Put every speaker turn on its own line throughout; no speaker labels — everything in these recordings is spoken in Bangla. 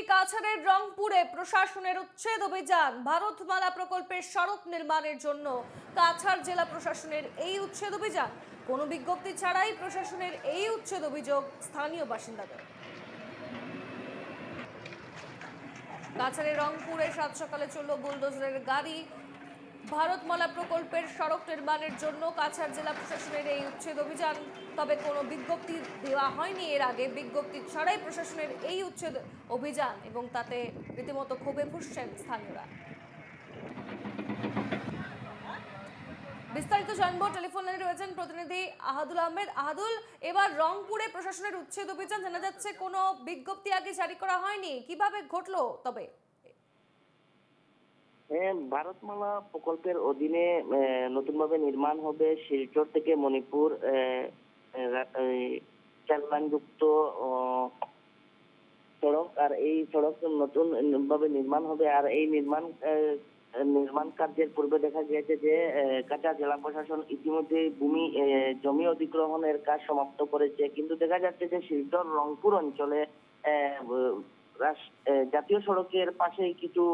কাছাড়ের রংপুরে প্রশাসনের উচ্ছেদ অভিযান। ভারতমালা প্রকল্পের সড়ক নির্মাণের জন্য কাছাড় জেলা প্রশাসনের এই উচ্ছেদ অভিযান। কোনো বিজ্ঞপ্তি ছাড়াই প্রশাসনের এই উচ্ছেদ অভিযোগ স্থানীয় বাসিন্দাদের। কাছাড়ের রংপুরে সাত সকালে চলল বুলডোজারের গাড়ি। ভারতমালা প্রকল্পের সড়ক নির্মাণের জন্য কাছাড় জেলা প্রশাসনের এই উচ্ছেদ অভিযান। তবে কোনো বিজ্ঞপ্তি দেওয়া হয়নি এর আগে। বিজ্ঞপ্তি ছাড়াই প্রশাসনের এই উচ্ছেদ অভিযান এবং তাতে রীতিমতো ক্ষোভে ফুঁসছেন স্থানীয়রা। বিস্তারিত জানবো, টেলিফোন লাইনে রয়েছেন প্রতিনিধি আহাদুল আহমেদ। আহাদুল, এবার রংপুরে প্রশাসনের উচ্ছেদ অভিযান, জানা যাচ্ছে কোনো বিজ্ঞপ্তি আগে জারি করা হয়নি, কিভাবে ঘটলো? তবে
ভারতমালা প্রকল্পের অধীনে নতুনভাবে নির্মাণ হবে শিলচর থেকে মণিপুর চারলাইনযুক্ত সড়ক। আর এই সড়ক নতুন ভাবে নির্মাণ হবে। আর এই নির্মাণ কার্যের পূর্বে দেখা গিয়েছে যে কাছাড় জেলা প্রশাসন ইতিমধ্যে জমি অধিগ্রহণের কাজ সমাপ্ত করেছে, কিন্তু দেখা যাচ্ছে যে শিলচর রংপুর অঞ্চলে জাতীয় সড়কের পাশেই কিছু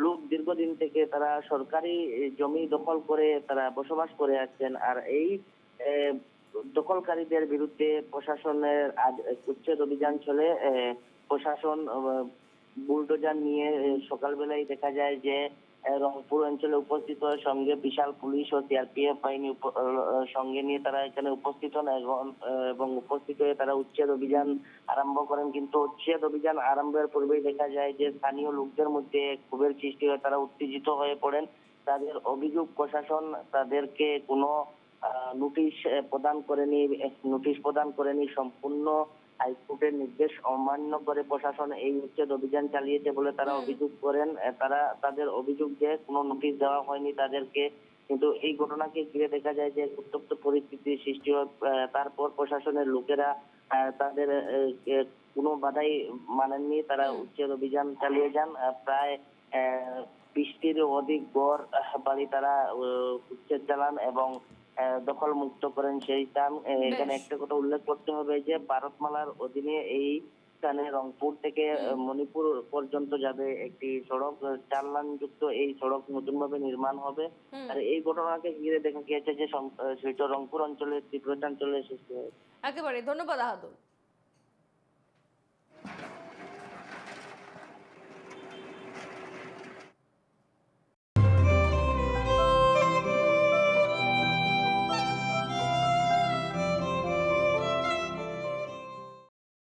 লোক দীর্ঘদিন থেকে তারা সরকারি জমি দখল করে তারা বসবাস করে আসছেন। আর এই দখলকারীদের বিরুদ্ধে প্রশাসনের আজ উচ্ছেদ অভিযান চলে। প্রশাসন বুলডোজার নিয়ে সকালবেলায় দেখা যায় যে রংপুর অঞ্চলে উপস্থিত হয়ে সঙ্গে বিশাল পুলিশ ও সিআরপিএফ বাহিনী সঙ্গে নিয়ে তারা এখানে উপস্থিত হন এবং উপস্থিত হয়ে তারা উচ্ছেদ অভিযান আরম্ভ করেন। কিন্তু উচ্ছেদ অভিযান আরম্ভের পূর্বেই দেখা যায় যে স্থানীয় লোকদের মধ্যে ক্ষোভের সৃষ্টি হয়, তারা উত্তেজিত হয়ে পড়েন। তাদের অভিযোগ প্রশাসন তাদেরকে কোনো নোটিশ প্রদান করেনি। সম্পূর্ণ হাইকোর্টের নির্দেশ অমান্য করে প্রশাসন এই উচ্ছেদ অভিযান চালিয়েছে বলে তারা অভিযোগ করেন। তাদের অভিযোগ যে কোনো নোটিশ দেওয়া হয়নি তাদেরকে। কিন্তু এই ঘটনাকে ঘিরে দেখা যায় যে উত্তপ্ত পরিস্থিতির সৃষ্টি হয়। তারপর প্রশাসনের লোকেরা তাদের কোনো বাধাই মানেননি, তারা উচ্ছেদ অভিযান চালিয়ে যান। প্রায় 20টিরও অধিক গড় বাড়ি তারা উচ্ছেদ চালান এবং দখল মুক্ত করেন সেই স্থান। এখানে একটা কথা উল্লেখ করতে হবে যে ভারতমালার অধীনে এই স্থানে রংপুর থেকে মণিপুর পর্যন্ত যাবে একটি সড়ক, 4 লাইন যুক্ত এই সড়ক নতুনভাবে নির্মাণ হবে। আর এই ঘটনাকে ঘিরে দেখা গিয়েছে যে রংপুর অঞ্চলে তীব্র চাঞ্চল্যের সৃষ্টি হয়েছে।
একেবারে ধন্যবাদ আহাদুল।